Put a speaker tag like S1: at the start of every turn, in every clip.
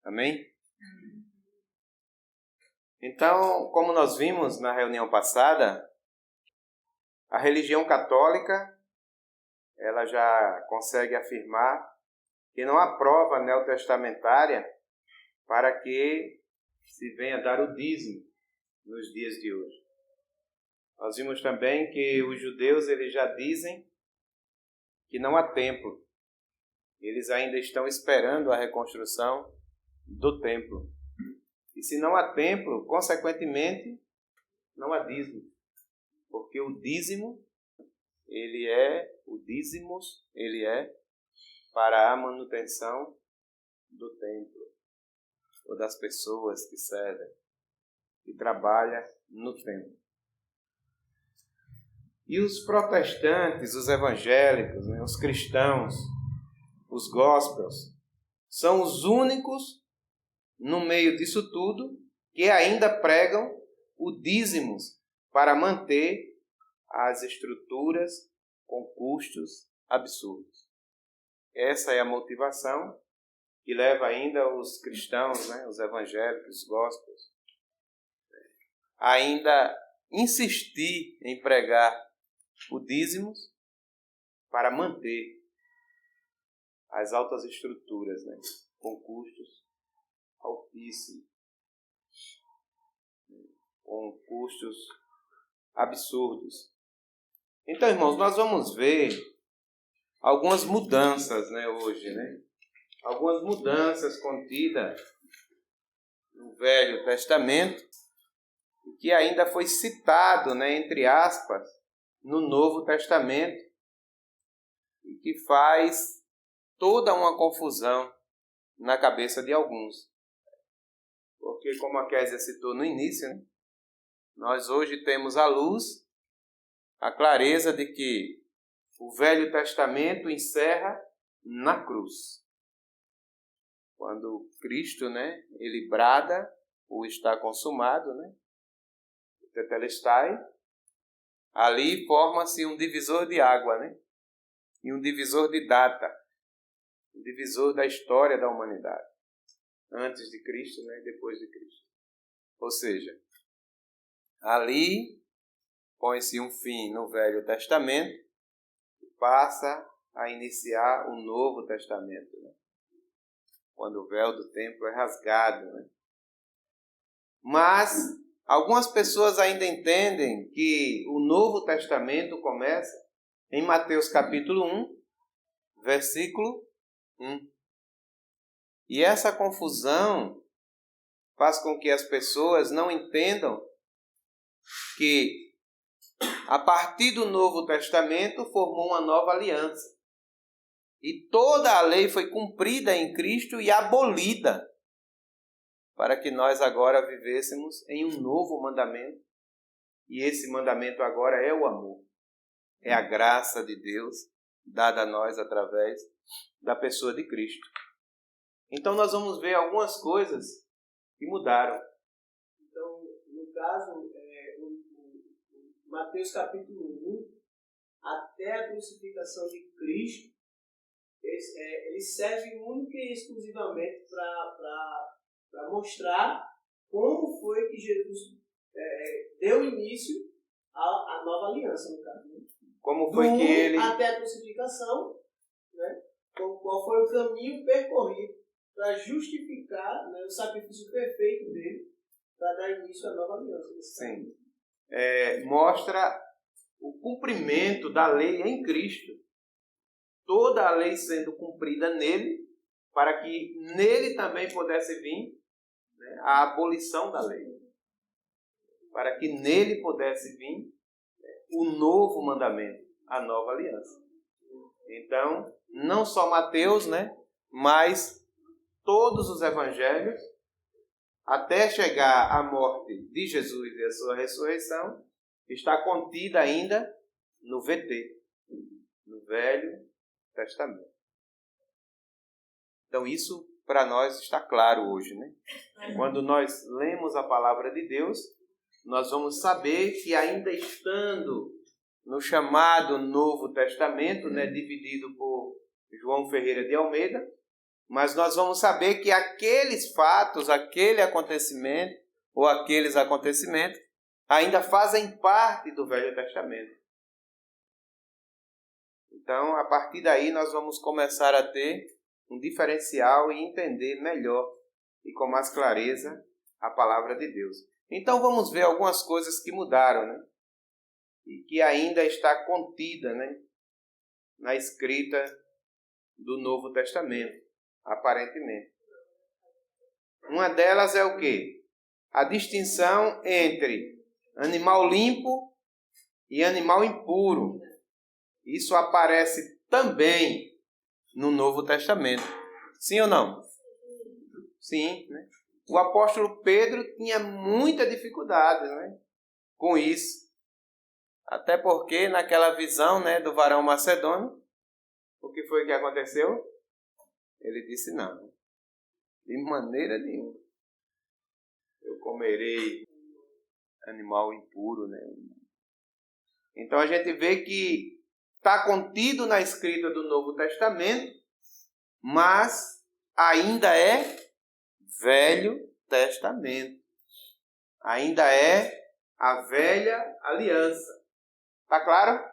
S1: Amém? Então, como nós vimos na reunião passada, a religião católica, ela já consegue afirmar que não há prova neotestamentária para que se venha dar o dízimo nos dias de hoje. Nós vimos também que os judeus eles já dizem que não há templo. Eles ainda estão esperando a reconstrução do templo. E se não há templo, consequentemente, não há dízimo. Porque o dízimo, ele é para a manutenção do templo, ou das pessoas que servem, que trabalham no templo. E os protestantes, os evangélicos, os cristãos, os gospels, são os únicos no meio disso tudo que ainda pregam o dízimo para manter as estruturas com custos absurdos. Essa é a motivação que leva ainda os cristãos, os evangélicos, os gospels, a ainda insistir em pregar o dízimo para manter as altas estruturas, com custos altíssimos, com custos absurdos. Então, irmãos, nós vamos ver algumas mudanças hoje, algumas mudanças contidas no Velho Testamento, que ainda foi citado, entre aspas, no Novo Testamento, e que faz toda uma confusão na cabeça de alguns. Porque, como a Kézia citou no início, nós hoje temos a luz, a clareza de que o Velho Testamento encerra na cruz. Quando Cristo, ele brada, o está consumado, o tetelestai, ali forma-se um divisor de água, e um divisor de data, um divisor da história da humanidade, antes de Cristo, e depois de Cristo. Ou seja, ali põe-se um fim no Velho Testamento e passa a iniciar o Novo Testamento, quando o véu do templo é rasgado. Mas algumas pessoas ainda entendem que o Novo Testamento começa em Mateus capítulo 1, versículo 1. E essa confusão faz com que as pessoas não entendam que a partir do Novo Testamento formou uma nova aliança. E toda a lei foi cumprida em Cristo e abolida para que nós agora vivêssemos em um novo mandamento. E esse mandamento agora é o amor. É a graça de Deus dada a nós através da pessoa de Cristo. Então nós vamos ver algumas coisas que mudaram.
S2: Então, no caso, Mateus capítulo 1, até a crucificação de Cristo, ele serve única e exclusivamente para mostrar como foi que Jesus deu início à nova aliança, no caso.
S1: Como foi que ele...
S2: até a crucificação, qual foi o caminho percorrido para justificar o sacrifício perfeito dele para dar início à nova aliança.
S1: Sim. Mostra o cumprimento da lei em Cristo. Toda a lei sendo cumprida nele, para que nele também pudesse vir a abolição da lei. Para que nele pudesse vir o novo mandamento, a nova aliança. Então, não só Mateus, mas todos os evangelhos, até chegar à morte de Jesus e a sua ressurreição, está contida ainda no VT, no Velho Testamento. Então isso para nós está claro hoje, Quando nós lemos a palavra de Deus, nós vamos saber que ainda estando no chamado Novo Testamento, dividido por João Ferreira de Almeida, mas nós vamos saber que aqueles fatos, aquele acontecimento ou aqueles acontecimentos ainda fazem parte do Velho Testamento. Então, a partir daí, nós vamos começar a ter um diferencial e entender melhor e com mais clareza a palavra de Deus. Então, vamos ver algumas coisas que mudaram, né? E que ainda está contida, né? Na escrita do Novo Testamento, aparentemente. Uma delas é o quê? A distinção entre animal limpo e animal impuro. Isso aparece também no Novo Testamento. Sim ou não? Sim, né? O apóstolo Pedro tinha muita dificuldade, né, com isso. Até porque naquela visão, né, do varão macedônio, o que foi que aconteceu? Ele disse não, de maneira nenhuma. Eu comerei animal impuro, né? Então a gente vê que está contido na escrita do Novo Testamento, mas ainda é Velho Testamento. Ainda é a velha aliança. Está claro?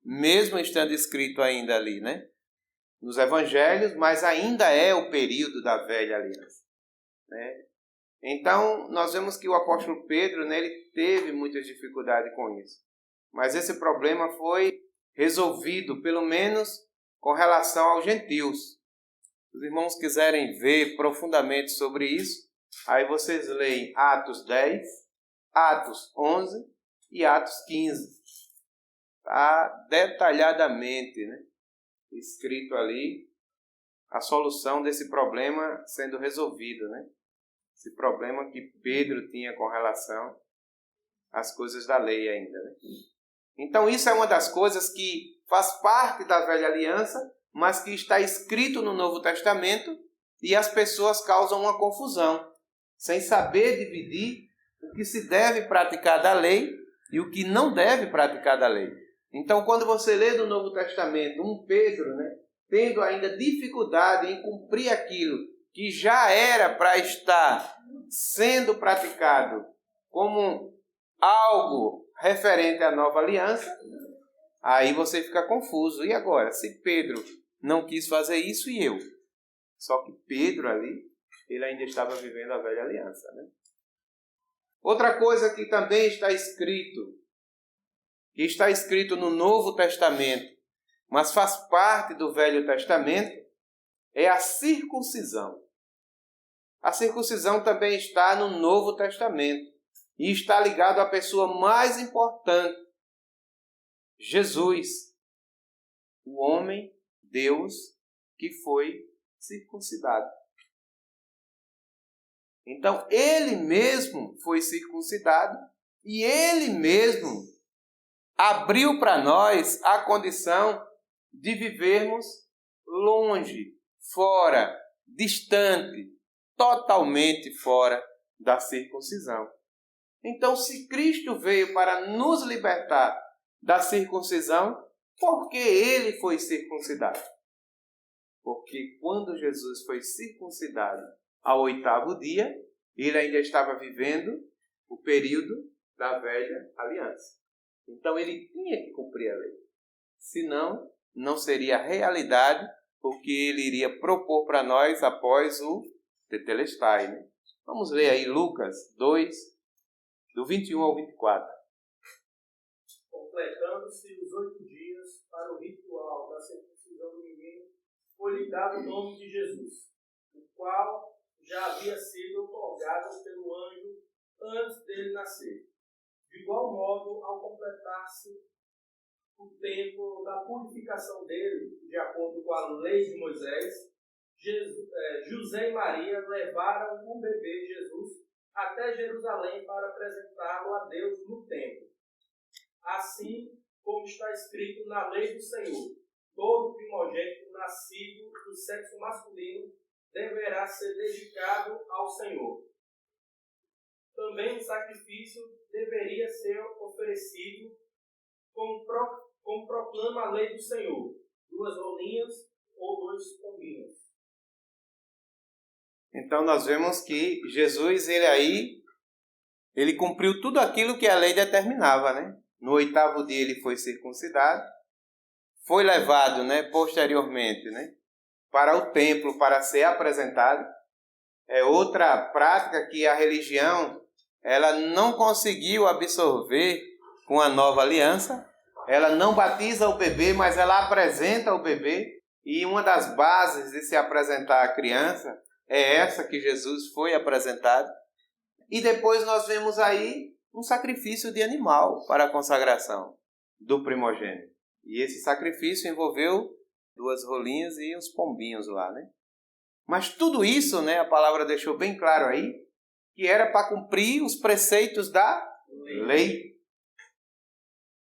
S1: Mesmo estando escrito ainda ali, né? Nos evangelhos, mas ainda é o período da velha aliança, né? Então, nós vemos que o apóstolo Pedro, né, ele teve muitas dificuldades com isso. Mas esse problema foi resolvido, pelo menos com relação aos gentios. Se os irmãos quiserem ver profundamente sobre isso, aí vocês leem Atos 10, Atos 11 e Atos 15. Está detalhadamente, né, escrito ali a solução desse problema sendo resolvido, né? Esse problema que Pedro tinha com relação às coisas da lei ainda, né? Então isso é uma das coisas que faz parte da velha aliança, mas que está escrito no Novo Testamento e as pessoas causam uma confusão, sem saber dividir o que se deve praticar da lei e o que não deve praticar da lei. Então, quando você lê no Novo Testamento um Pedro, né, tendo ainda dificuldade em cumprir aquilo que já era para estar sendo praticado como algo referente à nova aliança, aí você fica confuso. E agora? Se Pedro não quis fazer isso e eu? Só que Pedro ali, ele ainda estava vivendo a velha aliança, né? Outra coisa que também está escrito, que está escrito no Novo Testamento, mas faz parte do Velho Testamento, é a circuncisão. A circuncisão também está no Novo Testamento e está ligado à pessoa mais importante, Jesus, o homem, Deus, que foi circuncidado. Então, ele mesmo foi circuncidado e ele mesmo abriu para nós a condição de vivermos longe, fora, distante, totalmente fora da circuncisão. Então, se Cristo veio para nos libertar da circuncisão, por que ele foi circuncidado? Porque quando Jesus foi circuncidado ao 8º dia, ele ainda estava vivendo o período da velha aliança. Então ele tinha que cumprir a lei. Senão, não seria realidade o que ele iria propor para nós após o Tetelestai, né? Vamos ler aí Lucas 2, do 21 ao 24.
S2: Completando-se os 8 dias para o ritual da circuncisão do menino, foi-lhe dado o nome de Jesus, o qual já havia sido otorgado pelo anjo antes dele nascer. De igual modo, ao completar-se o tempo da purificação dele, de acordo com a lei de Moisés, José e Maria levaram o bebê Jesus até Jerusalém para apresentá-lo a Deus no templo. Assim como está escrito na lei do Senhor, todo primogênito nascido do sexo masculino deverá ser dedicado ao Senhor. Também o sacrifício deveria ser oferecido como proclama a lei do Senhor: 2 rolinhas ou 2 pombinhos.
S1: Então nós vemos que Jesus, ele cumpriu tudo aquilo que a lei determinava, né? No 8º dia ele foi circuncidado, foi levado, né, posteriormente, né, para o templo para ser apresentado. É outra prática que a religião ela não conseguiu absorver com a nova aliança. Ela não batiza o bebê, mas ela apresenta o bebê. E uma das bases de se apresentar a criança é essa que Jesus foi apresentado. E depois nós vemos aí um sacrifício de animal para a consagração do primogênito. E esse sacrifício envolveu 2 rolinhas e uns pombinhos lá, né? Mas tudo isso, né, a palavra deixou bem claro aí, que era para cumprir os preceitos da lei.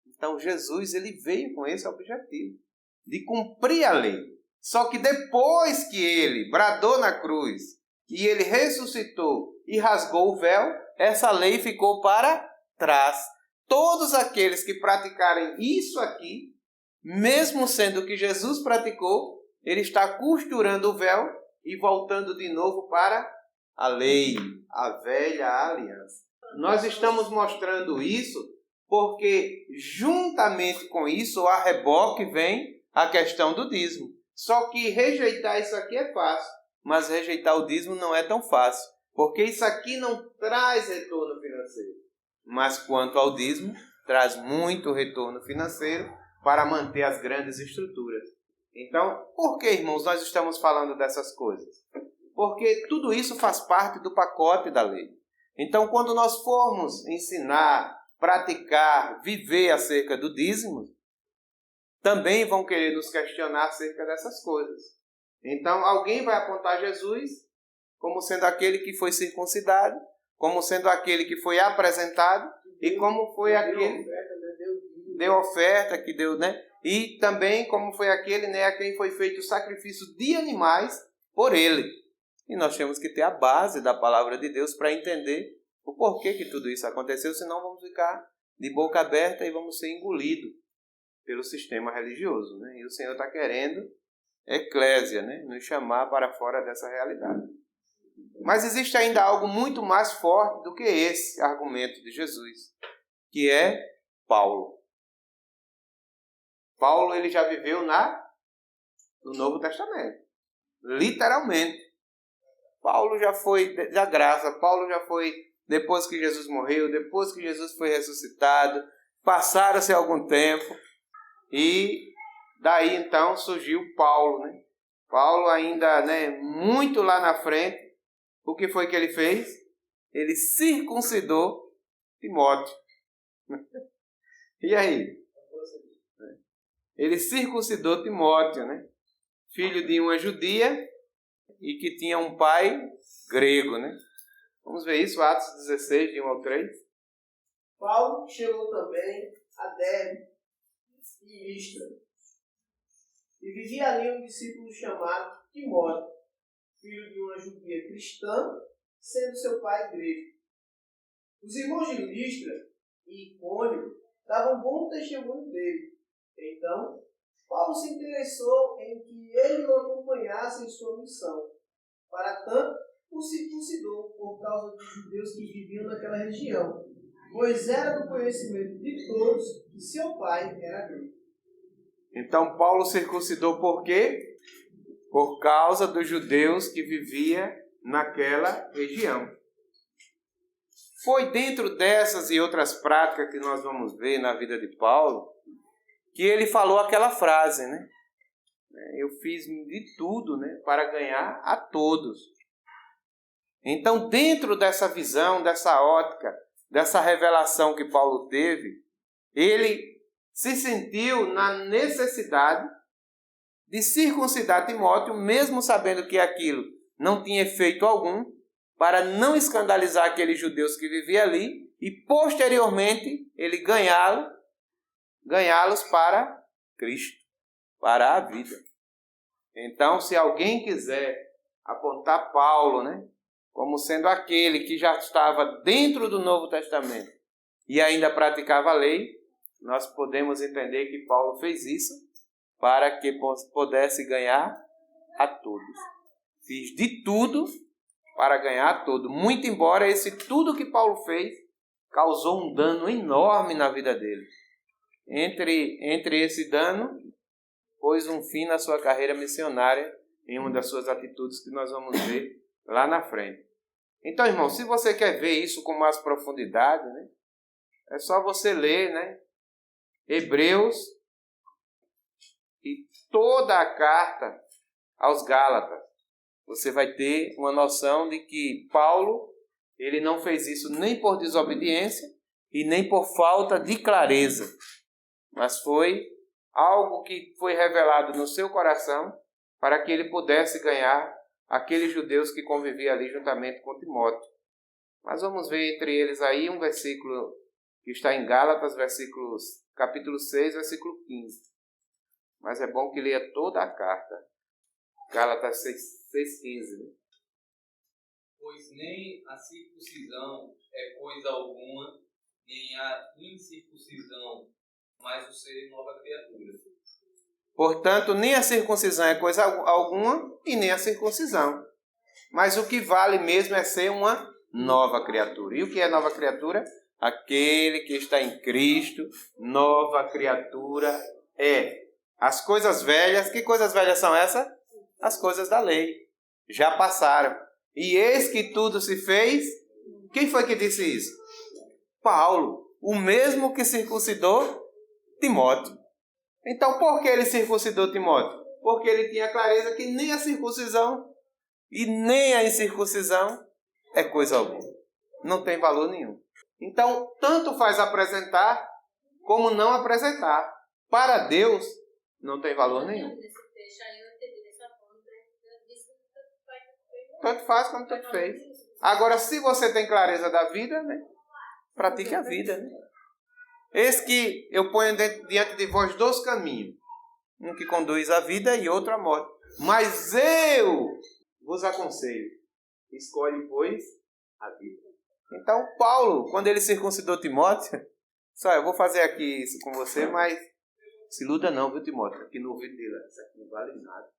S1: Então Jesus ele veio com esse objetivo, de cumprir a lei. Só que depois que ele bradou na cruz e ele ressuscitou e rasgou o véu, essa lei ficou para trás. Todos aqueles que praticarem isso aqui, mesmo sendo o que Jesus praticou, ele está costurando o véu e voltando de novo para a lei, a velha aliança. Nós estamos mostrando isso porque, juntamente com isso, a reboque vem a questão do dízimo. Só que rejeitar isso aqui é fácil, mas rejeitar o dízimo não é tão fácil, porque isso aqui não traz retorno financeiro. Mas quanto ao dízimo, traz muito retorno financeiro para manter as grandes estruturas. Então, por que, irmãos, nós estamos falando dessas coisas? Porque tudo isso faz parte do pacote da lei. Então, quando nós formos ensinar, praticar, viver acerca do dízimo, também vão querer nos questionar acerca dessas coisas. Então, alguém vai apontar Jesus como sendo aquele que foi circuncidado, como sendo aquele que foi apresentado e como foi aquele deu oferta, que deu, né? E também como foi aquele, né, a quem foi feito o sacrifício de animais por ele. E nós temos que ter a base da palavra de Deus para entender o porquê que tudo isso aconteceu, senão vamos ficar de boca aberta e vamos ser engolidos pelo sistema religioso, né? E o Senhor está querendo, eclésia, né, nos chamar para fora dessa realidade. Mas existe ainda algo muito mais forte do que esse argumento de Jesus, que é Paulo. Paulo ele já viveu no Novo Testamento, literalmente. Paulo já foi da graça, Paulo já foi depois que Jesus morreu, depois que Jesus foi ressuscitado, passaram-se algum tempo e daí então surgiu Paulo, né? Paulo ainda, né, muito lá na frente, o que foi que ele fez? Ele circuncidou Timóteo. E aí? Ele circuncidou Timóteo, né? Filho de uma judia e que tinha um pai grego, né? Vamos ver isso, Atos 16, de 1 ao 3.
S2: Paulo chegou também a Derbe e Listra, e vivia ali um discípulo chamado Timóteo, filho de uma judia cristã, sendo seu pai grego. Os irmãos de Listra e Icônio davam bom testemunho dele. Então, Paulo se interessou em que ele o acompanhasse em sua missão. Para tanto, o circuncidou por causa dos judeus que viviam naquela região, pois era do conhecimento de todos que seu pai era grego.
S1: Então, Paulo circuncidou por quê? Por causa dos judeus que viviam naquela região. Foi dentro dessas e outras práticas que nós vamos ver na vida de Paulo que ele falou aquela frase, né? Eu fiz de tudo, né, para ganhar a todos. Então, dentro dessa visão, dessa ótica, dessa revelação que Paulo teve, ele se sentiu na necessidade de circuncidar Timóteo, mesmo sabendo que aquilo não tinha efeito algum, para não escandalizar aqueles judeus que viviam ali e, posteriormente, ele ganhá-los para Cristo, para a vida. Então, se alguém quiser apontar Paulo, né, como sendo aquele que já estava dentro do Novo Testamento e ainda praticava a lei, nós podemos entender que Paulo fez isso para que pudesse ganhar a todos. Fiz de tudo para ganhar a todos. Muito embora esse tudo que Paulo fez causou um dano enorme na vida dele. Entre esse dano, pôs um fim na sua carreira missionária em uma das suas atitudes que nós vamos ver lá na frente. Então, irmão, se você quer ver isso com mais profundidade, né, é só você ler, né, Hebreus e toda a carta aos Gálatas. Você vai ter uma noção de que Paulo, ele não fez isso nem por desobediência e nem por falta de clareza, mas foi algo que foi revelado no seu coração para que ele pudesse ganhar aqueles judeus que conviviam ali juntamente com Timóteo. Mas vamos ver entre eles aí um versículo que está em Gálatas, capítulo 6, versículo 15. Mas é bom que leia toda a carta. Gálatas 6,15. Né?
S3: Pois nem a circuncisão é coisa alguma, nem a incircuncisão, mas o ser nova criatura.
S1: Portanto, nem a circuncisão é coisa alguma e nem a circuncisão. Mas o que vale mesmo é ser uma nova criatura. E o que é nova criatura? Aquele que está em Cristo, nova criatura é. As coisas velhas, que coisas velhas são essas? As coisas da lei. Já passaram. E eis que tudo se fez. Quem foi que disse isso? Paulo, o mesmo que circuncidou Timóteo. Então, por que ele circuncidou Timóteo? Porque ele tinha clareza que nem a circuncisão e nem a incircuncisão é coisa alguma. Não tem valor nenhum. Então, tanto faz apresentar como não apresentar. Para Deus, não tem valor nenhum. Tanto faz como tanto fez. Agora, se você tem clareza da vida, né, pratique a vida. Né? Eis que eu ponho diante de vós 2 caminhos. Um que conduz à vida e outro à morte. Mas eu vos aconselho. Escolhe, pois, a vida. Então, Paulo, quando ele circuncidou Timóteo, só eu vou fazer aqui isso com você, mas se iluda não, viu, Timóteo? Aqui no ouvido dele, isso aqui não vale nada.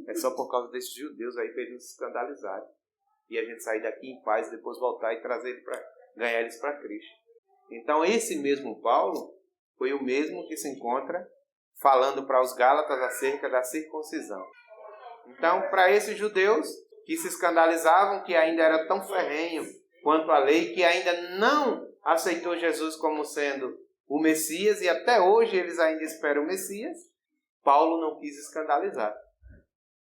S1: É só por causa desses judeus aí para eles não se escandalizarem. E a gente sair daqui em paz e depois voltar e trazer ele para ganhar eles para Cristo. Então, esse mesmo Paulo foi o mesmo que se encontra falando para os Gálatas acerca da circuncisão. Então, para esses judeus que se escandalizavam, que ainda era tão ferrenho quanto a lei, que ainda não aceitou Jesus como sendo o Messias, e até hoje eles ainda esperam o Messias, Paulo não quis escandalizar.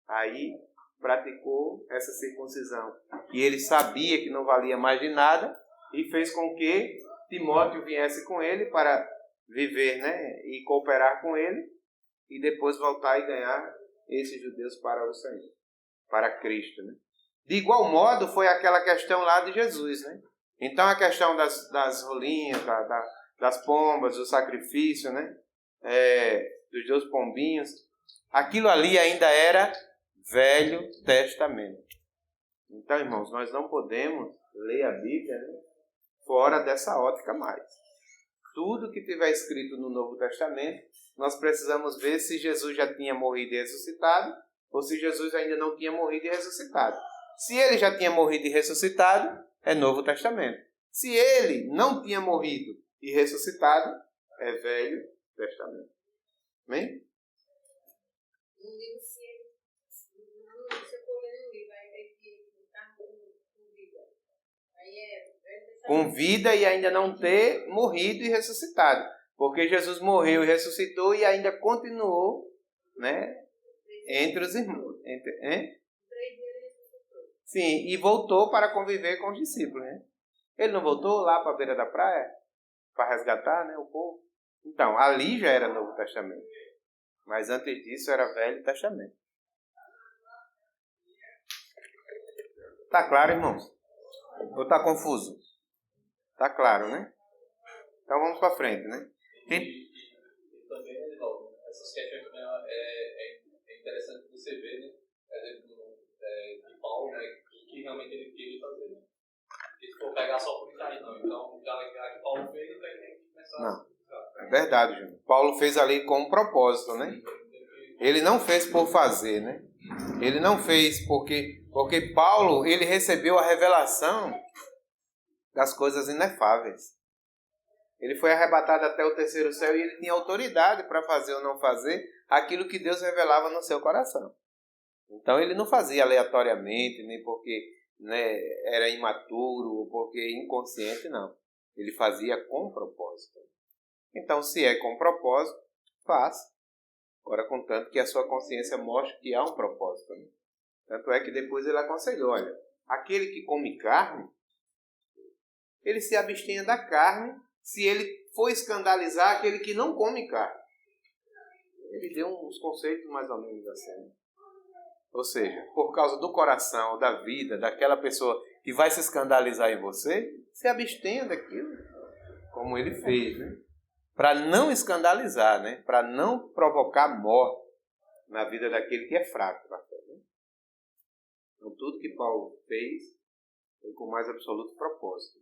S1: Aí praticou essa circuncisão. E ele sabia que não valia mais de nada e fez com que Timóteo viesse com ele para viver, né, e cooperar com ele e depois voltar e ganhar esses judeus para o Senhor, para Cristo. Né? De igual modo foi aquela questão lá de Jesus. Né? Então a questão das rolinhas, das pombas, do sacrifício, né, dos 2 pombinhos, aquilo ali ainda era Velho Testamento. Então, irmãos, nós não podemos ler a Bíblia, né, fora dessa ótica mais. Tudo que tiver escrito no Novo Testamento, nós precisamos ver se Jesus já tinha morrido e ressuscitado, ou se Jesus ainda não tinha morrido e ressuscitado. Se ele já tinha morrido e ressuscitado, é Novo Testamento. Se ele não tinha morrido e ressuscitado, é Velho Testamento. Amém? Com vida e ainda não ter morrido e ressuscitado. Porque Jesus morreu e ressuscitou e ainda continuou, né, entre os irmãos. Sim, e voltou para conviver com os discípulos. Né? Ele não voltou lá para a beira da praia para resgatar, né, o povo? Então, ali já era Novo Testamento. Mas antes disso era Velho Testamento. Tá claro, irmãos? Ou tá confuso? Tá claro, né? Então vamos para frente, né?
S3: E também, essas questões também é interessante você ver, né? Exemplo de Paulo, né? O que realmente ele queria fazer. Né? Porque se for pegar só por isso aí, não. Então, já que Paulo fez, ele tem que começar
S1: a... É verdade, Júnior. Paulo fez ali com um propósito, né? Ele não fez por fazer, né? Ele não fez porque Paulo, ele recebeu a revelação das coisas inefáveis. Ele foi arrebatado até o terceiro céu e ele tinha autoridade para fazer ou não fazer aquilo que Deus revelava no seu coração. Então ele não fazia aleatoriamente, nem porque, né, era imaturo ou porque inconsciente, não. Ele fazia com propósito. Então, se é com propósito, faça. Agora, contanto que a sua consciência mostre que há um propósito. Né? Tanto é que depois ele aconselhou, olha, aquele que come carne, ele se abstenha da carne se ele for escandalizar aquele que não come carne. Ele deu uns conceitos mais ou menos assim. Ou seja, por causa do coração, da vida, daquela pessoa que vai se escandalizar em você, se abstenha daquilo, como ele fez, né? Para não escandalizar, né? Para não provocar morte na vida daquele que é fraco. Né? Então, tudo que Paulo fez foi com o mais absoluto propósito.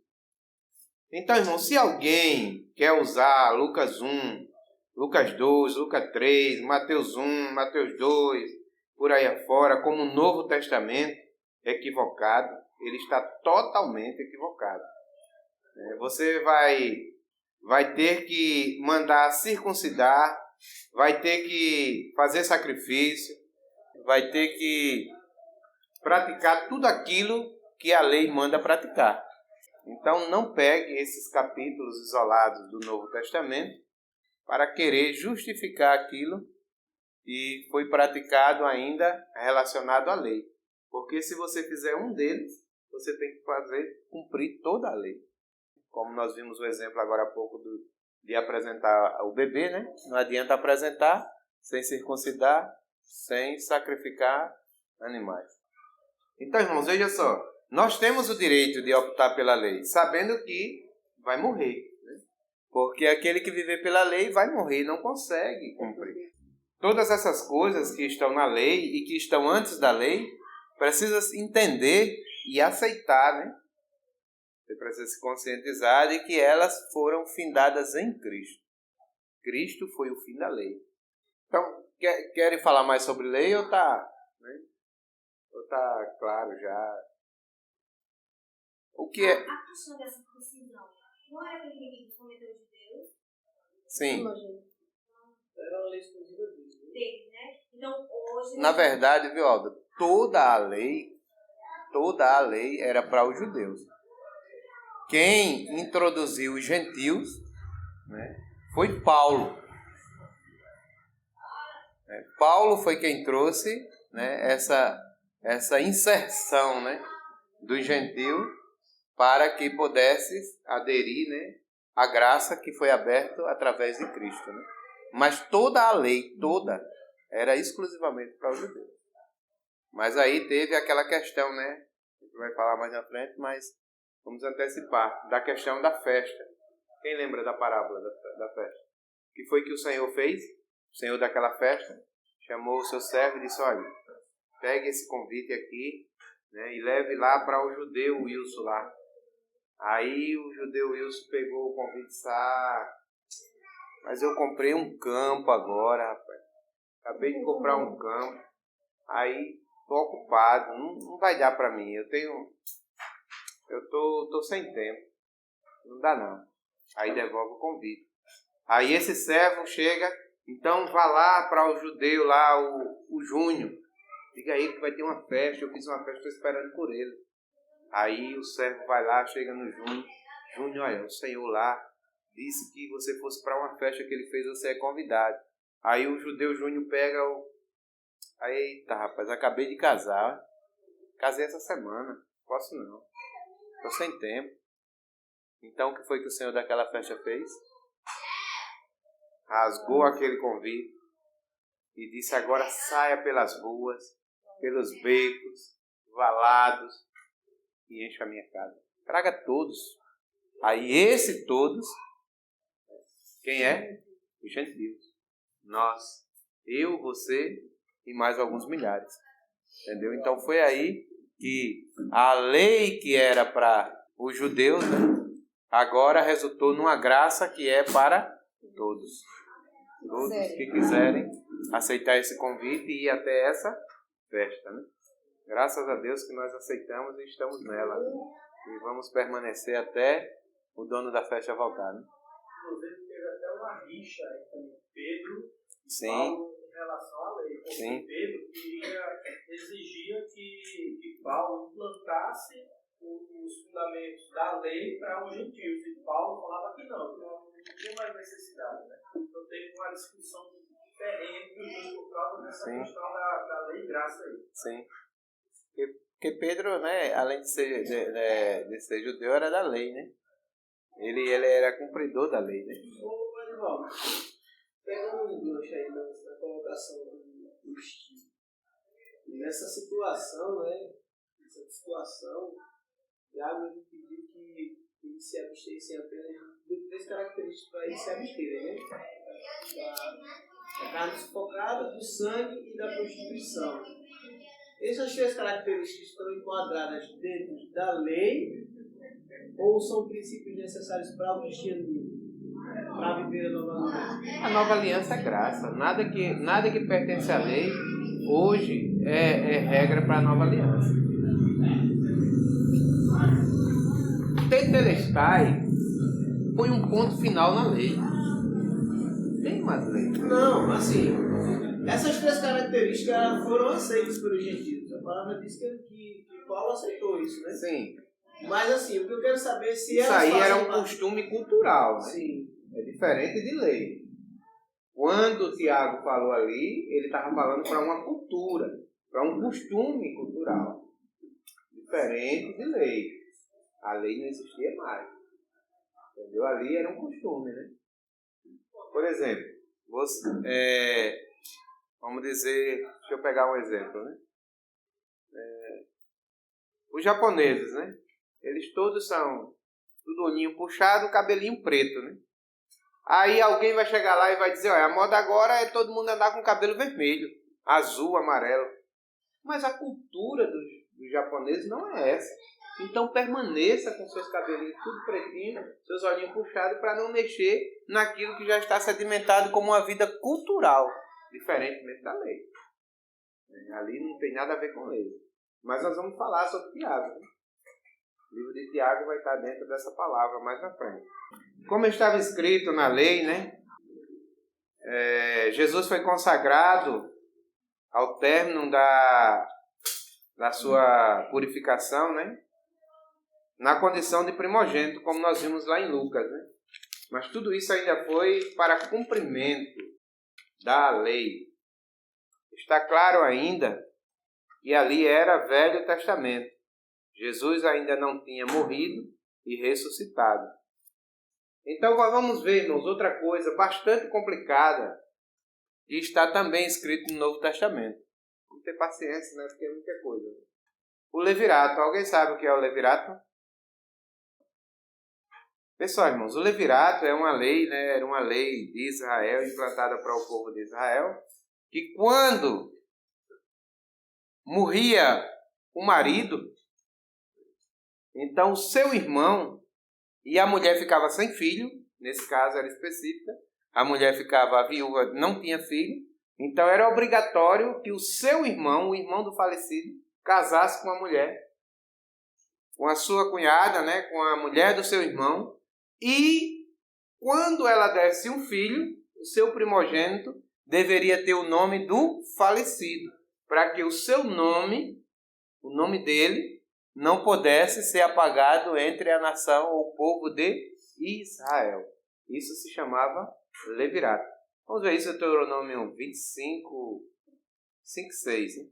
S1: Então, irmão, se alguém quer usar Lucas 1, Lucas 2, Lucas 3, Mateus 1, Mateus 2, por aí afora, como um Novo Testamento, equivocado, ele está totalmente equivocado. Você vai ter que mandar circuncidar, vai ter que fazer sacrifício, vai ter que praticar tudo aquilo que a lei manda praticar. Então não pegue esses capítulos isolados do Novo Testamento para querer justificar aquilo que foi praticado ainda relacionado à lei. Porque se você fizer um deles, você tem que cumprir toda a lei. Como nós vimos o exemplo agora há pouco de apresentar o bebê, né? Não adianta apresentar sem circuncidar, sem sacrificar animais. Então, irmãos, veja só. Nós temos o direito de optar pela lei, sabendo que vai morrer. Né? Porque aquele que viver pela lei vai morrer, não consegue cumprir. Todas essas coisas que estão na lei e que estão antes da lei, precisa entender e aceitar, né? Você precisa se conscientizar de que elas foram findadas em Cristo. Cristo foi o fim da lei. Então, querem falar mais sobre lei ou está, né? Ou tá claro já? O que é?
S4: A questão dessa circuncisão não era aquele que cometeu de Deus?
S1: Sim.
S2: Era uma lei exclusiva
S4: dele, né? Então, hoje...
S1: Na verdade, viu, Aldo? Toda a lei era para os judeus. Quem introduziu os gentios, né, foi Paulo. Paulo foi quem trouxe, né, essa inserção, né, do gentio para que pudesse aderir, né, à graça que foi aberta através de Cristo. Né? Mas toda a lei, era exclusivamente para os judeus. Mas aí teve aquela questão, né, a gente vai falar mais na frente, mas vamos antecipar, da questão da festa. Quem lembra da parábola da festa? O que foi que o Senhor fez? O Senhor daquela festa chamou o seu servo e disse, olha, pegue esse convite aqui, né, e leve lá para o judeu Wilson lá. Aí o judeu Wilson pegou o convite e disse, mas eu comprei um campo agora, rapaz. Acabei de comprar um campo. Aí estou ocupado, não vai dar para mim. Eu tô sem tempo. Não dá não. Aí devolve o convite. Aí esse servo chega, então vá lá para o judeu lá, o Júnior. Diga a ele que vai ter uma festa, eu fiz uma festa, estou esperando por ele. Aí o servo vai lá, chega no Júnior. Júnior, olha, o Senhor lá disse que você fosse para uma festa que ele fez, você é convidado. Aí o judeu Júnior pega eita, rapaz, acabei de casar. Casei essa semana, posso não. Estou sem tempo. Então o que foi que o Senhor daquela festa fez? Rasgou aquele convite e disse, agora saia pelas ruas, pelos becos, valados e encha a minha casa. Traga todos. Aí esse todos, quem é? Os gentios. Nós, eu, você e mais alguns milhares. Entendeu? Então foi aí que a lei que era para os judeus, né, agora resultou numa graça que é para todos. Todos que quiserem aceitar esse convite e ir até essa festa, né? Graças a Deus que nós aceitamos e estamos nela, né? E vamos permanecer até o dono da festa voltar, né?
S2: Inclusive, teve até uma rixa entre Pedro e
S1: Sim.
S2: Paulo em relação à lei. Porque
S1: Sim.
S2: Pedro exigia que Paulo implantasse os fundamentos da lei para os gentios. E Paulo falava que não tinha mais necessidade. Né? Então teve uma discussão diferente por causa dessa
S1: Sim.
S2: questão da lei e graça aí.
S1: Sim. Porque Pedro, né, além de ser judeu, era da lei, né? Ele era cumpridor da lei, né?
S2: Ô, Marivaldo, pegando um gancho aí na colocação do estilo. Nessa situação, né? Tiago ele pediu que ele se abstesse apenas de 3 características para ele se absterem, né? Da carne sufocada, do sangue e da prostituição. Essas 3 características estão enquadradas dentro da lei ou são princípios necessários para o cristianismo, para viver a nova aliança?
S1: A nova aliança é graça. Nada que pertence à lei hoje é regra para a nova aliança. Tetelestai põe um ponto final na lei. Tem mais lei.
S2: Não, assim, essas 3 características foram aceitas pelos gentios. A palavra diz que Paulo aceitou isso, né?
S1: Sim.
S2: Mas assim, o que eu quero saber é se
S1: Isso
S2: elas
S1: aí era
S2: fazem
S1: um
S2: parte-
S1: costume cultural, né?
S2: Sim.
S1: É diferente de lei. Quando o Tiago falou ali, ele estava falando para uma cultura, para um costume cultural. Diferente de lei. A lei não existia mais. Entendeu? Ali era um costume, né? Por exemplo, vamos dizer, deixa eu pegar um exemplo, né? Os japoneses, né? Eles todos são tudo olhinho puxado, cabelinho preto, né? Aí alguém vai chegar lá e vai dizer, olha, a moda agora é todo mundo andar com cabelo vermelho, azul, amarelo. Mas a cultura dos japoneses não é essa. Então permaneça com seus cabelinhos tudo pretinho, seus olhinhos puxados, para não mexer naquilo que já está sedimentado como uma vida cultural, diferentemente da lei. Ali não tem nada a ver com lei. Mas nós vamos falar sobre Tiago, né? O livro de Tiago vai estar dentro dessa palavra mais na frente. Como estava escrito na lei, né? Jesus foi consagrado ao término da sua purificação, né? Na condição de primogênito, como nós vimos lá em Lucas, né? Mas tudo isso ainda foi para cumprimento da lei. Está claro ainda que ali era Velho Testamento. Jesus ainda não tinha morrido e ressuscitado. Então vamos ver, irmãos, outra coisa bastante complicada que está também escrito no Novo Testamento. Vamos ter paciência, né? Porque é muita coisa. O levirato. Alguém sabe o que é o levirato? Pessoal, irmãos, o levirato é uma lei, né? Era uma lei de Israel, implantada para o povo de Israel, que quando morria o marido, então o seu irmão, e a mulher ficava sem filho, nesse caso era específica, a mulher ficava viúva, não tinha filho, então era obrigatório que o seu irmão, o irmão do falecido, casasse com a mulher, com a sua cunhada, né? Com a mulher do seu irmão, e quando ela desse um filho, o seu primogênito deveria ter o nome do falecido, para que o seu nome, o nome dele, não pudesse ser apagado entre a nação ou o povo de Israel. Isso se chamava levirato. Vamos ver isso em Deuteronômio 25, 5, 6. Hein?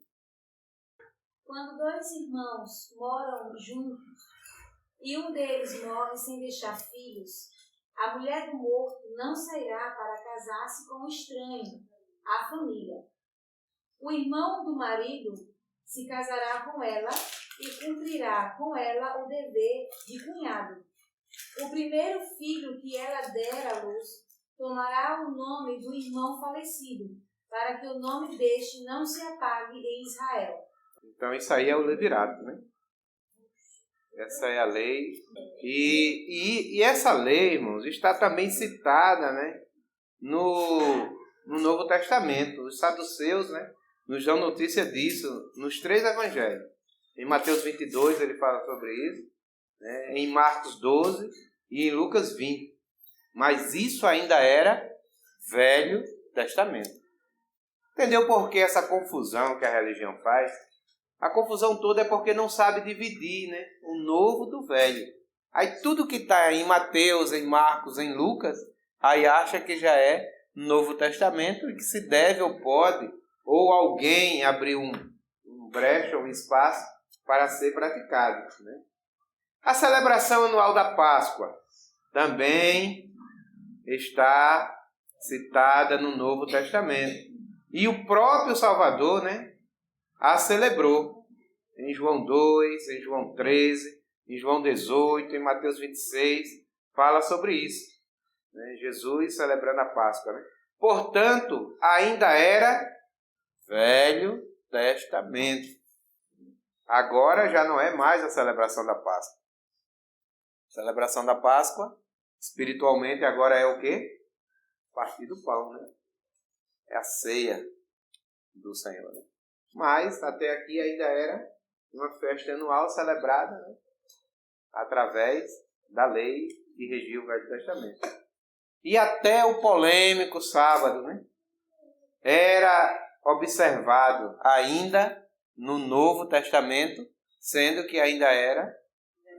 S4: Quando 2 irmãos moram juntos e um deles morre sem deixar filhos, a mulher do morto não sairá para casar-se com um estranho à família. O irmão do marido se casará com ela e cumprirá com ela o dever de cunhado. O primeiro filho que ela der à luz tomará o nome do irmão falecido, para que o nome deste não se apague em Israel.
S1: Então isso aí é o levirato, né? Essa é a lei. E essa lei, irmãos, está também citada, né, no no Novo Testamento. Os saduceus, né, nos dão notícia disso nos 3 evangelhos. Em Mateus 22 ele fala sobre isso, né, em Marcos 12 e em Lucas 20. Mas isso ainda era Velho Testamento. Entendeu por que essa confusão que a religião faz? A confusão toda é porque não sabe dividir, né, o novo do velho. Aí tudo que está em Mateus, em Marcos, em Lucas, aí acha que já é Novo Testamento e que se deve ou pode, ou alguém abrir um brecha, um espaço para ser praticado, né? A celebração anual da Páscoa também está citada no Novo Testamento. E o próprio Salvador, né, a celebrou em João 2, em João 13, em João 18, em Mateus 26, fala sobre isso, né? Jesus celebrando a Páscoa, né? Portanto, ainda era Velho Testamento. Agora já não é mais a celebração da Páscoa. A celebração da Páscoa, espiritualmente, agora é o quê? Partir do pão, né? É a ceia do Senhor, né? Mas até aqui ainda era uma festa anual celebrada, né, através da lei que regia o Velho Testamento. E até o polêmico sábado, né, era observado ainda no Novo Testamento, sendo que ainda era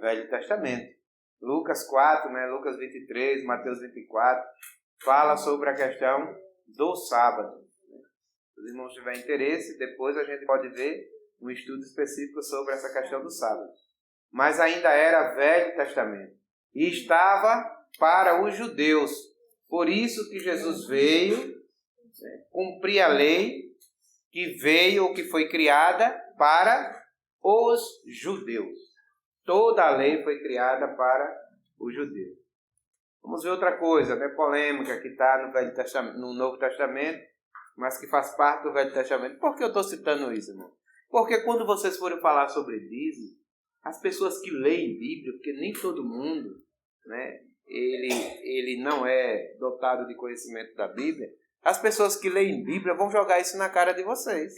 S1: Velho Testamento. Lucas 4, né, Lucas 23, Mateus 24, fala sobre a questão do sábado. Se os irmãos tiverem interesse, depois a gente pode ver um estudo específico sobre essa questão do sábado. Mas ainda era Velho Testamento. E estava para os judeus. Por isso que Jesus veio, né, cumprir a lei que veio ou que foi criada para os judeus. Toda a lei foi criada para os judeus. Vamos ver outra coisa, né, polêmica que está no Velho Testamento, no Novo Testamento, mas que faz parte do Velho Testamento. Por que eu estou citando isso, irmão? Porque quando vocês forem falar sobre dízimo, as pessoas que leem Bíblia, porque nem todo mundo, né, ele não é dotado de conhecimento da Bíblia, as pessoas que leem Bíblia vão jogar isso na cara de vocês.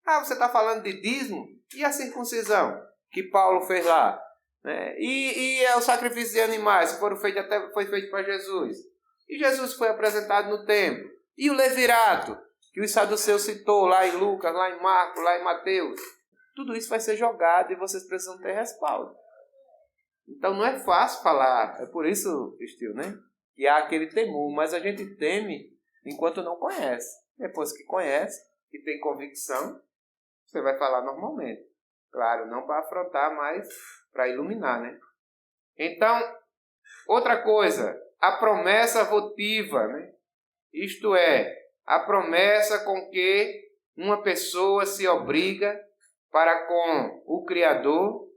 S1: Ah, você está falando de dízimo? E a circuncisão que Paulo fez lá? Né? E o sacrifício de animais que foi feito para Jesus? E Jesus foi apresentado no templo? E o levirato, que os saduceus citou lá em Lucas, lá em Marcos, lá em Mateus? Tudo isso vai ser jogado e vocês precisam ter respaldo. Então não é fácil falar. É por isso, Cristil, né, que há aquele temor. Mas a gente teme enquanto não conhece. Depois que conhece, que tem convicção, você vai falar normalmente. Claro, não para afrontar, mas para iluminar, né? Então, outra coisa, a promessa votiva, né? Isto é, a promessa com que uma pessoa se obriga para com o Criador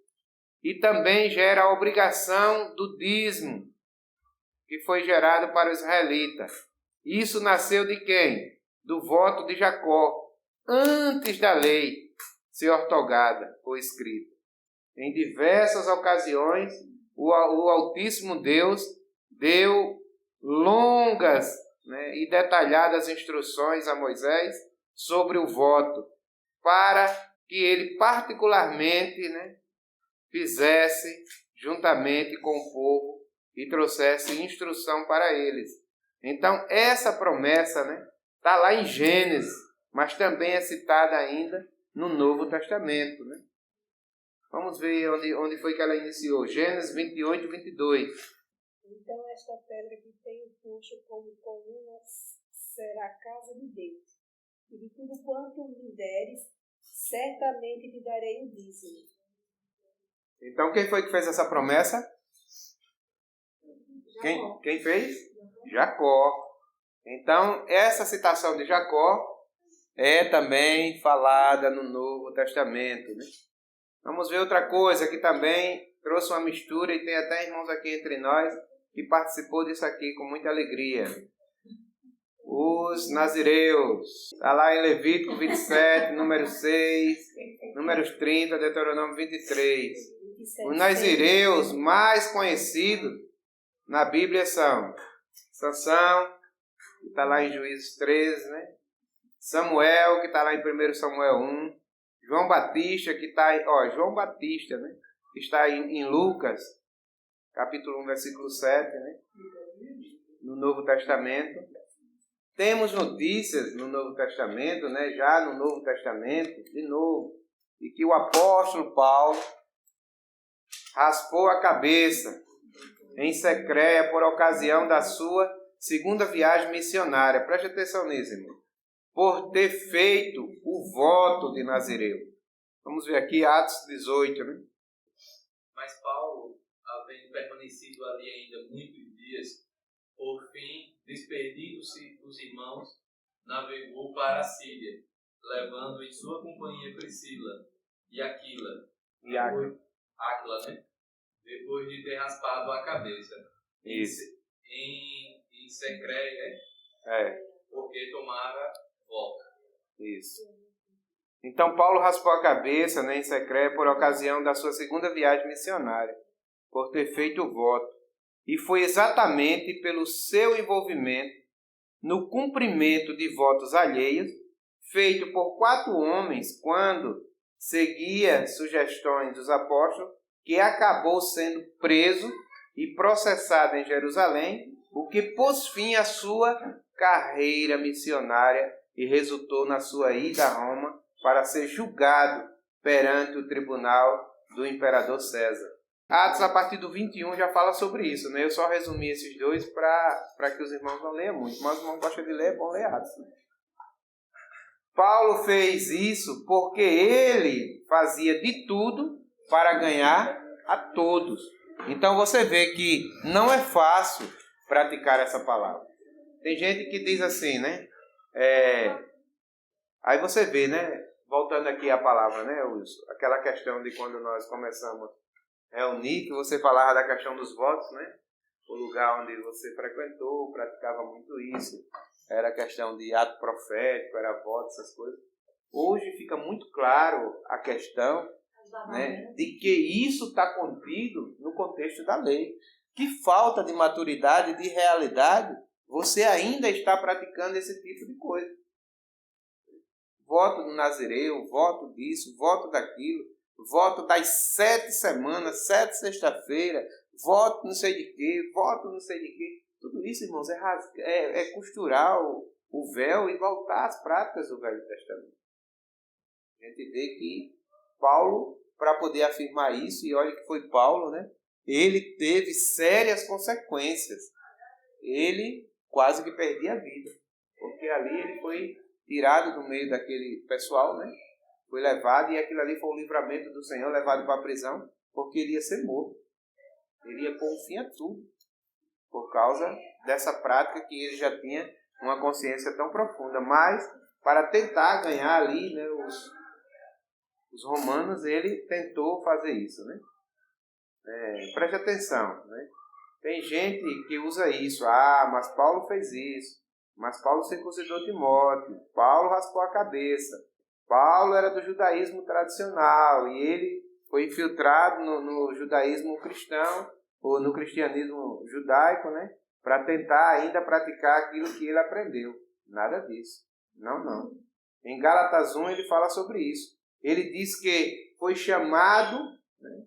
S1: e também gera a obrigação do dízimo que foi gerado para os israelitas. Isso nasceu de quem? Do voto de Jacó, antes da lei ser ortogada ou escrita. Em diversas ocasiões, o Altíssimo Deus deu longas, né, e detalhadas instruções a Moisés sobre o voto, para que ele particularmente, né, fizesse juntamente com o povo e trouxesse instrução para eles. Então, essa promessa, né, está lá em Gênesis, mas também é citada ainda no Novo Testamento, né? Vamos ver onde foi que ela iniciou. Gênesis 28, 22.
S5: Então esta pedra que tenho posto como coluna será a casa de Deus. E de tudo quanto me deres, certamente te darei o dízimo.
S1: Então quem foi que fez essa promessa? Quem fez? Jacó. Então essa citação de Jacó é também falada no Novo Testamento, né? Vamos ver outra coisa que também trouxe uma mistura e tem até irmãos aqui entre nós que participou disso aqui com muita alegria. Os nazireus. Está lá em Levítico 27, número 6, números 30, Deuteronômio 23. Os nazireus mais conhecidos na Bíblia são Sansão, que está lá em Juízes 13, né? Samuel, que está lá em 1 Samuel 1. João Batista, que está João Batista, né? Que está em Lucas, capítulo 1, versículo 7, né? No Novo Testamento. Temos notícias no Novo Testamento, né? Já no Novo Testamento, de novo, de que o apóstolo Paulo raspou a cabeça em Secreia por ocasião da sua segunda viagem missionária. Preste atenção nisso, irmão. Por ter feito o voto de Nazireu. Vamos ver aqui Atos 18, né?
S3: Mas Paulo, havendo permanecido ali ainda muitos dias, por fim, despedindo-se dos irmãos, navegou para a Síria, levando em sua companhia Priscila e Aquila. Áquila, né? Depois de ter raspado a cabeça.
S1: Isso.
S3: Em Secreia, porque tomara volta.
S1: Isso. Então Paulo raspou a cabeça, né, em Secreia por ocasião da sua segunda viagem missionária, por ter feito o voto. E foi exatamente pelo seu envolvimento no cumprimento de votos alheios, feito por 4 homens, quando seguia sugestões dos apóstolos, que acabou sendo preso e processado em Jerusalém, o que pôs fim à sua carreira missionária e resultou na sua ida a Roma para ser julgado perante o tribunal do imperador César. Atos, a partir do 21, já fala sobre isso, né? Eu só resumi esses dois para que os irmãos não leiam muito, mas os irmãos gostam de ler, é bom ler Atos, né? Paulo fez isso porque ele fazia de tudo para ganhar a todos. Então você vê que não é fácil praticar essa palavra. Tem gente que diz assim, né? Aí você vê, né? Voltando aqui à palavra, né, Wilson? Aquela questão de quando nós começamos a reunir, que você falava da questão dos votos, né? O lugar onde você frequentou, praticava muito isso. Era questão de ato profético, era voto, essas coisas. Hoje fica muito claro a questão, né, de que isso está contido no contexto da lei. Que falta de maturidade, de realidade, você ainda está praticando esse tipo de coisa. Voto do Nazireu, voto disso, voto daquilo, voto das 7 semanas, 7 sexta-feira, voto não sei de quê, voto não sei de quê. Tudo isso, irmãos, é costurar o véu e voltar às práticas do Velho Testamento. A gente vê que Paulo, para poder afirmar isso, e olha que foi Paulo, né? Ele teve sérias consequências. Ele quase que perdia a vida, porque ali ele foi tirado do meio daquele pessoal, né? Foi levado, e aquilo ali foi o livramento do Senhor, levado para a prisão, porque ele ia ser morto. Ele ia pôr um fim a tudo, por causa dessa prática que ele já tinha uma consciência tão profunda. Mas, para tentar ganhar ali, né, os romanos, ele tentou fazer isso, né? Preste atenção, né? Tem gente que usa isso. Mas Paulo fez isso. Mas Paulo circuncidou Timóteo. Paulo raspou a cabeça. Paulo era do judaísmo tradicional e ele foi infiltrado no judaísmo cristão, ou no cristianismo judaico, né? Para tentar ainda praticar aquilo que ele aprendeu. Nada disso. Não. Em Gálatas 1 ele fala sobre isso. Ele diz que foi chamado, né,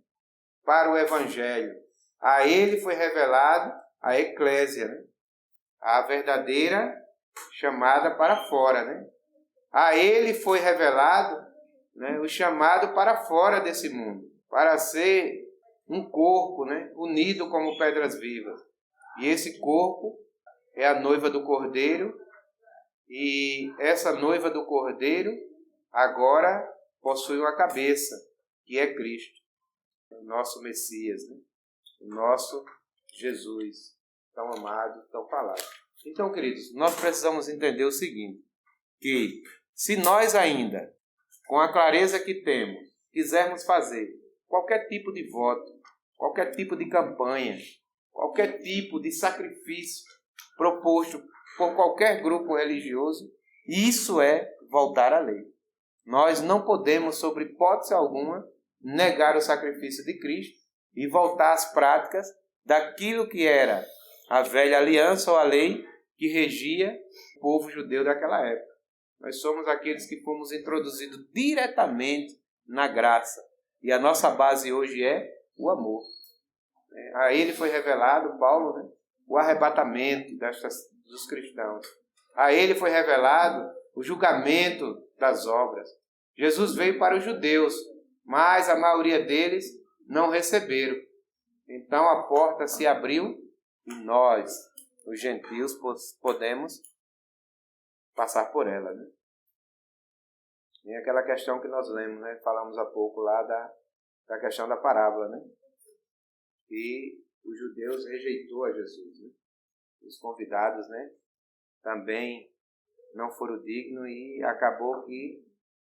S1: para o evangelho. A ele foi revelado a eclésia, né? A verdadeira chamada para fora, né? A ele foi revelado, né, o chamado para fora desse mundo, para ser um corpo, né, unido como pedras vivas. E esse corpo é a noiva do Cordeiro, e essa noiva do Cordeiro agora possui uma cabeça, que é Cristo, o nosso Messias, né? O nosso Jesus, tão amado, tão falado. Então, queridos, nós precisamos entender o seguinte, que se nós ainda, com a clareza que temos, quisermos fazer qualquer tipo de voto, qualquer tipo de campanha, qualquer tipo de sacrifício proposto por qualquer grupo religioso, isso é voltar à lei. Nós não podemos, sob hipótese alguma, negar o sacrifício de Cristo e voltar às práticas daquilo que era a velha aliança ou a lei, que regia o povo judeu daquela época. Nós somos aqueles que fomos introduzidos diretamente na graça. E a nossa base hoje é o amor. A ele foi revelado, Paulo, né, o arrebatamento dos cristãos. A ele foi revelado o julgamento das obras. Jesus veio para os judeus, mas a maioria deles não receberam. Então a porta se abriu e nós, os gentios, podemos passar por ela. Né? E aquela questão que nós lemos, né? Falamos há pouco lá da questão da parábola, né? E os judeus rejeitou a Jesus. Né? Os convidados, né, também não foram dignos e acabou que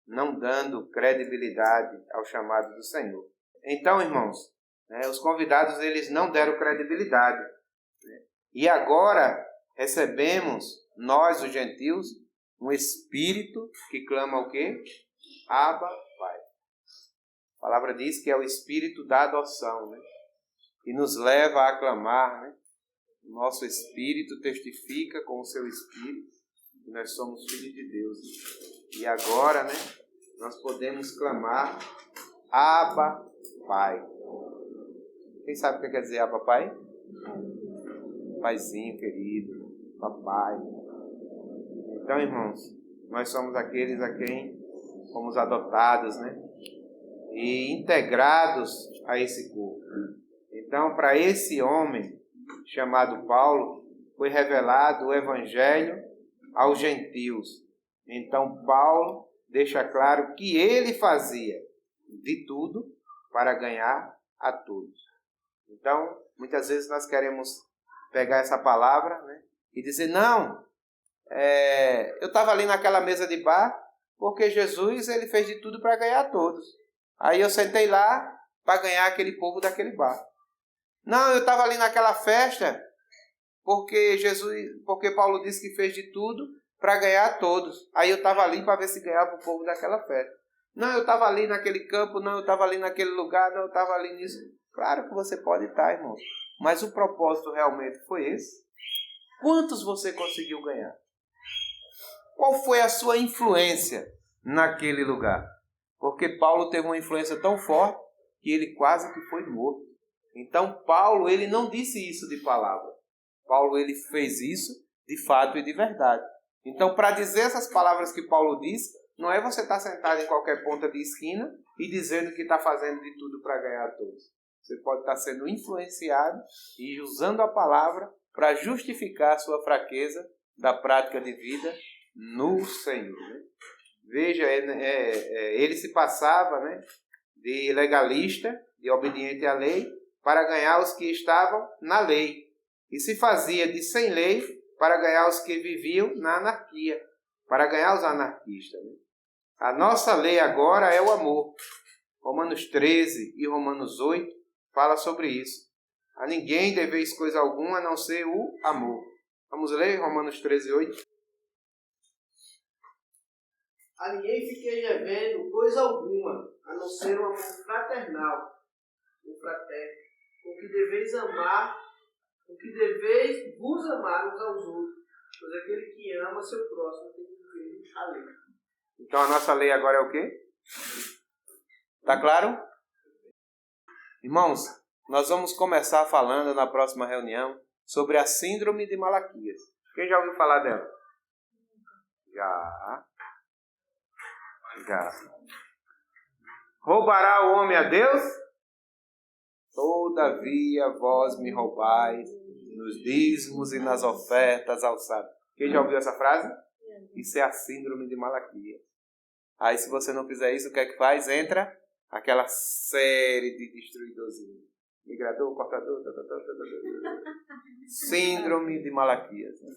S1: não dando credibilidade ao chamado do Senhor. Então, irmãos, né, os convidados eles não deram credibilidade. Né? E agora recebemos, nós, os gentios, um Espírito que clama o quê? Abba, Pai. A palavra diz que é o Espírito da adoção, né? E nos leva a clamar, né? O nosso Espírito testifica com o seu Espírito que nós somos filhos de Deus. E agora, né, nós podemos clamar Abba, Pai. Quem sabe o que quer dizer Abba, Pai? Paizinho querido, papai. Então, irmãos, nós somos aqueles a quem fomos adotados, né? E integrados a esse corpo. Então, para esse homem chamado Paulo, foi revelado o Evangelho aos gentios. Então, Paulo deixa claro que ele fazia de tudo para ganhar a todos. Então, muitas vezes nós queremos pegar essa palavra, né, e dizer, não, eu estava ali naquela mesa de bar porque Jesus ele fez de tudo para ganhar a todos. Aí eu sentei lá para ganhar aquele povo daquele bar. Não, eu estava ali naquela festa porque Paulo disse que fez de tudo para ganhar a todos. Aí eu estava ali para ver se ganhava o povo daquela festa. Não, eu estava ali naquele campo, não, eu estava ali naquele lugar, não, eu estava ali nisso. Claro que você pode estar, irmão. Mas o propósito realmente foi esse? Quantos você conseguiu ganhar? Qual foi a sua influência naquele lugar? Porque Paulo teve uma influência tão forte que ele quase que foi morto. Então, Paulo, ele não disse isso de palavra. Paulo, ele fez isso de fato e de verdade. Então, para dizer essas palavras que Paulo disse, não é você estar sentado em qualquer ponta de esquina e dizendo que está fazendo de tudo para ganhar a todos. Você pode estar sendo influenciado e usando a palavra para justificar a sua fraqueza da prática de vida no Senhor. Né? Veja, ele se passava, né, de legalista, de obediente à lei, para ganhar os que estavam na lei. E se fazia de sem lei para ganhar os que viviam na anarquia, para ganhar os anarquistas. Né? A nossa lei agora é o amor. Romanos 13 e Romanos 8 fala sobre isso. A ninguém deveis coisa alguma a não ser o amor. Vamos ler Romanos 13, 8.
S2: A ninguém fiquei devendo coisa alguma, a não ser um amor fraternal, um fraterno, com que deveis amar, com que deveis vos amar uns aos outros, pois aquele que ama seu próximo tem que cumprir a lei.
S1: Então a nossa lei agora é o quê? Está claro? Irmãos, nós vamos começar falando na próxima reunião sobre a síndrome de Malaquias. Quem já ouviu falar dela? Já. Roubará o homem a Deus? Todavia vós me roubais nos dízimos e nas ofertas ao sábado. Quem já ouviu essa frase? Isso é a síndrome de Malaquias. Aí se você não fizer isso, o que é que faz? Entra aquela série de destruidorzinhos. Migrador, cortador, síndrome de Malaquias. Né?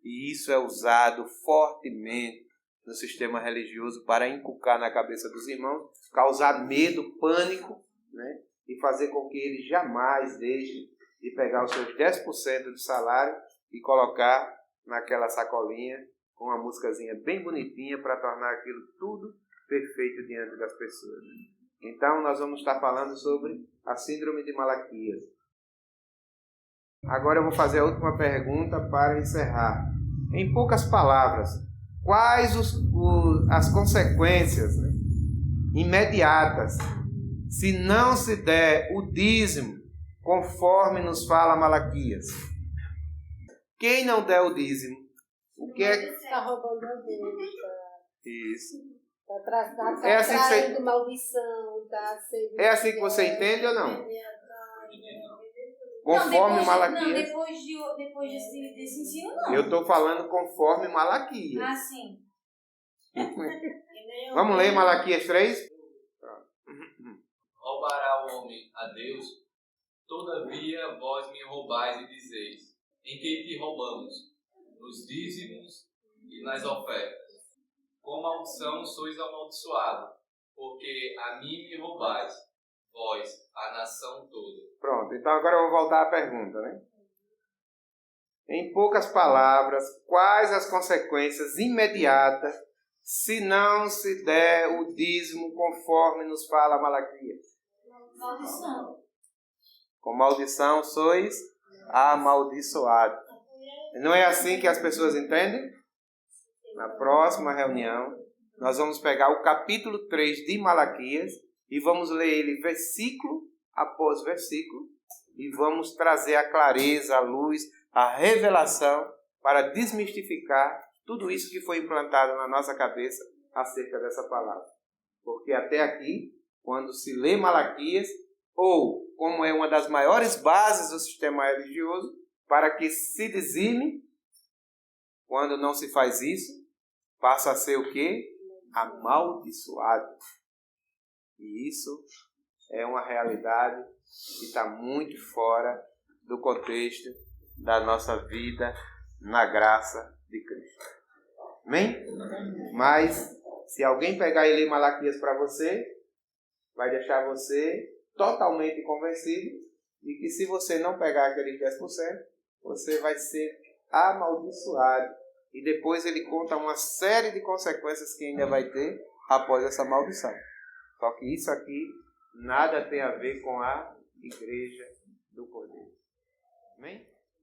S1: E isso é usado fortemente no sistema religioso para inculcar na cabeça dos irmãos, causar medo, pânico, né? E fazer com que eles jamais deixem de pegar os seus 10% do salário e colocar naquela sacolinha com uma músicazinha bem bonitinha para tornar aquilo tudo perfeito diante das pessoas. Então, nós vamos estar falando sobre a síndrome de Malaquias. Agora eu vou fazer a última pergunta para encerrar. Em poucas palavras, quais as consequências, né, imediatas se não se der o dízimo, conforme nos fala Malaquias? Quem não der o dízimo, o que é que...
S5: Está roubando a Deus.
S1: Isso.
S5: Está
S1: É assim que
S5: traindo maldição.
S1: É assim que você entende ou não? Conforme Malaquias.
S4: Não, depois desse ensino, não.
S1: Eu estou falando conforme Malaquias.
S4: Ah, sim.
S1: Vamos ler Malaquias 3?
S3: Roubará o homem a Deus? Todavia vós me roubais e dizeis: em que te roubamos? Nos dízimos e nas ofertas. Com maldição sois amaldiçoados, porque a mim me roubais, vós, a nação toda.
S1: Pronto, então agora eu vou voltar à pergunta, né? Em poucas palavras, quais as consequências imediatas se não se der o dízimo conforme nos fala Malaquias?
S4: Maldição.
S1: Com maldição sois amaldiçoados. Não é assim que as pessoas entendem? Na próxima reunião, nós vamos pegar o capítulo 3 de Malaquias e vamos ler ele versículo após versículo e vamos trazer a clareza, a luz, a revelação para desmistificar tudo isso que foi implantado na nossa cabeça acerca dessa palavra. Porque até aqui, quando se lê Malaquias, ou como é uma das maiores bases do sistema religioso, para que se dizime, quando não se faz isso, passa a ser o quê? Amaldiçoado. E isso é uma realidade que está muito fora do contexto da nossa vida na graça de Cristo. Amém? Mas, se alguém pegar e ler Malaquias para você, vai deixar você totalmente convencido de que se você não pegar aqueles 10%, você vai ser amaldiçoado. E depois ele conta uma série de consequências que ainda vai ter após essa maldição. Só que isso aqui nada tem a ver com a igreja do Cordeiro. Amém?